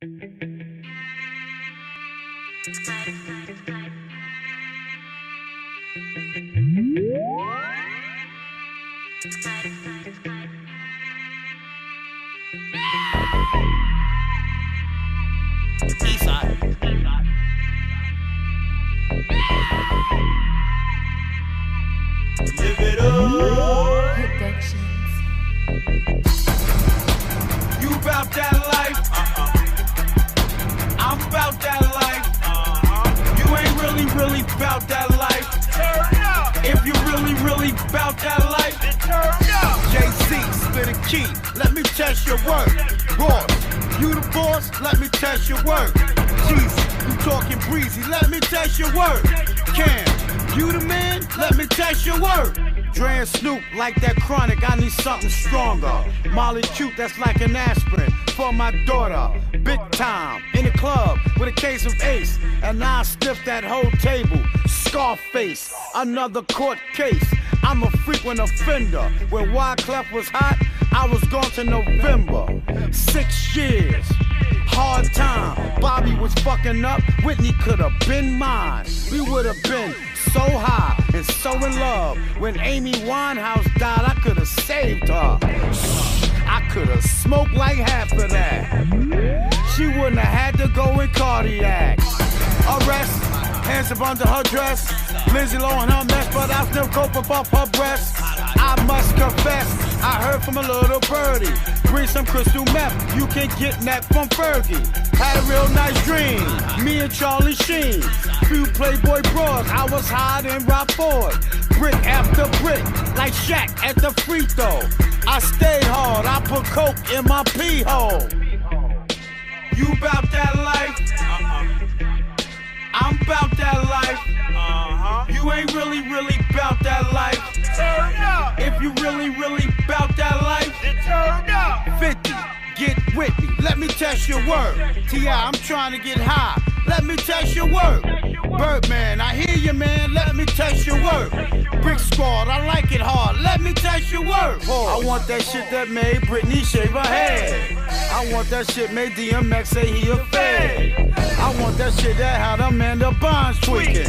Eastside. Live it up. Productions. You bout that life? I'm bout that life. You ain't really bout that life. Turn up. If you really bout that life, Then turn up. JC, spit a key. Let me test your work. Ross, you the boss? Let me test your work. Jesus, you talking breezy? Let me test your work. Cam, you the man? Let me test your work. Dre and Snoop, like that chronic, I need something stronger. Molly cute, that's like an aspirin for my daughter. Big time, in the club with a case of Ace. And I stiff that whole table. Scarface, another court case. I'm a frequent offender. When Wyclef was hot, I was gone to November. 6 years, hard time. Bobby was fucking up, Whitney could have been mine. We would have been so high and so in love. When Amy Winehouse died, I could have saved her. I could have smoked like half of that. She wouldn't have had to go in cardiac arrest. Hands up under her dress. Lindsay Lohan her mess, but I still cope above her breasts. I must confess, I heard from a little birdie. Bring some crystal meth, you can get that from Fergie. Had a real nice dream, me and Charlie Sheen. Few Playboy bras, I was high in Rob Ford. Brick after brick, like Shaq at the free throw. I stayed hard, I put coke in my pee hole. You bout that life? I'm bout that life. You ain't really bout that life. Turn up. If you really bout that life, Then turn up. 50, get with me. Let me test your work. T.I., I'm trying to get high. Let me test your work. Birdman, I hear you, man. Let me test your work. Brick Squad, I like it hard. Let me test your work. I want that shit that made Britney shave her head. I want that shit made DMX say he a fed. I want that shit that had Amanda Bonds tweaking.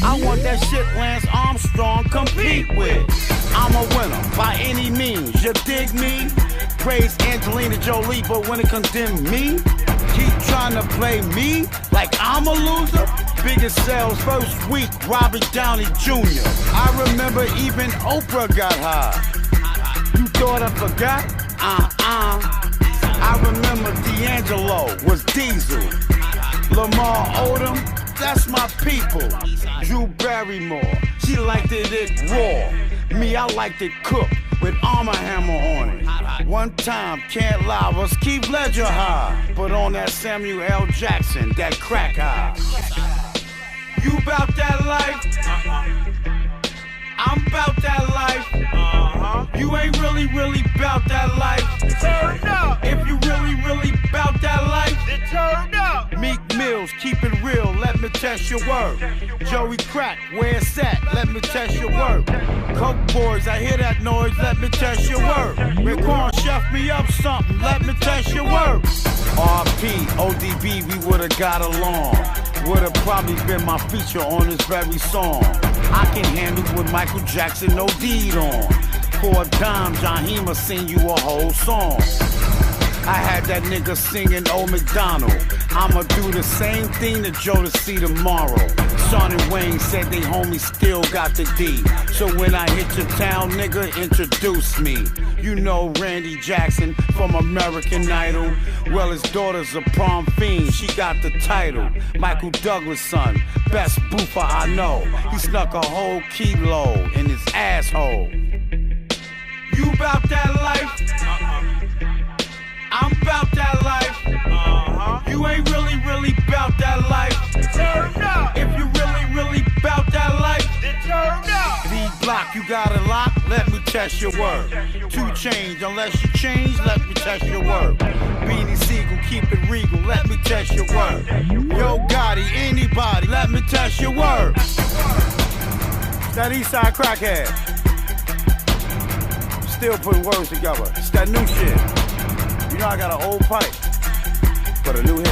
I want that shit Lance Armstrong compete with. I'm a winner by any means. You dig me? Praise Angelina Jolie, but when it condemn me, keep trying to play me like I'm a loser. Biggest sales first week, Robert Downey Jr. I remember even Oprah got high. You thought I forgot? I remember D'Angelo was Diesel. Lamar Odom, that's my people. Drew Barrymore, she liked it raw. Me, I liked it cooked with Armor Hammer on it. One time, can't lie, was Keith Ledger high. But on that Samuel L. Jackson, that crack high. You bout that life? I'm bout that life. You ain't really bout that life. Turn up. If you really bout that life, Then turn up. Meek Mills, keep it real, let me test your work. Joey Crack, where it's at, let me test your work. Coke boys, I hear that noise, let me test your work. Raekwon, chef me up something, let me test your work. RP, ODB, we would've got along. Would've probably been my feature on this very song. I can handle with Michael Jackson, no deed on. For a dime, Jahima sing you a whole song. I had that nigga singing Old McDonald. I'ma do the same thing to Jodeci tomorrow. Son and Wayne said they homies still got the D. So when I hit your town, nigga, introduce me. You know Randy Jackson from American Idol. Well, his daughter's a prom fiend, she got the title. Michael Douglas' son, best boofer I know. He snuck a whole kilo in his asshole. You bout that life? I'm bout that life. You ain't really bout that life. Turn up. If you really bout that life, Then turn up. D-Block, you got a lot, let me test your work. 2 Chainz, unless you change, let me test your work. Beanie Siegel, keep it regal, let me test your work. Yo Gotti, anybody, let me test your work. It's that Eastside CrackHead. Still putting words together. It's that new shit. You know I got an old pipe, but a new hit.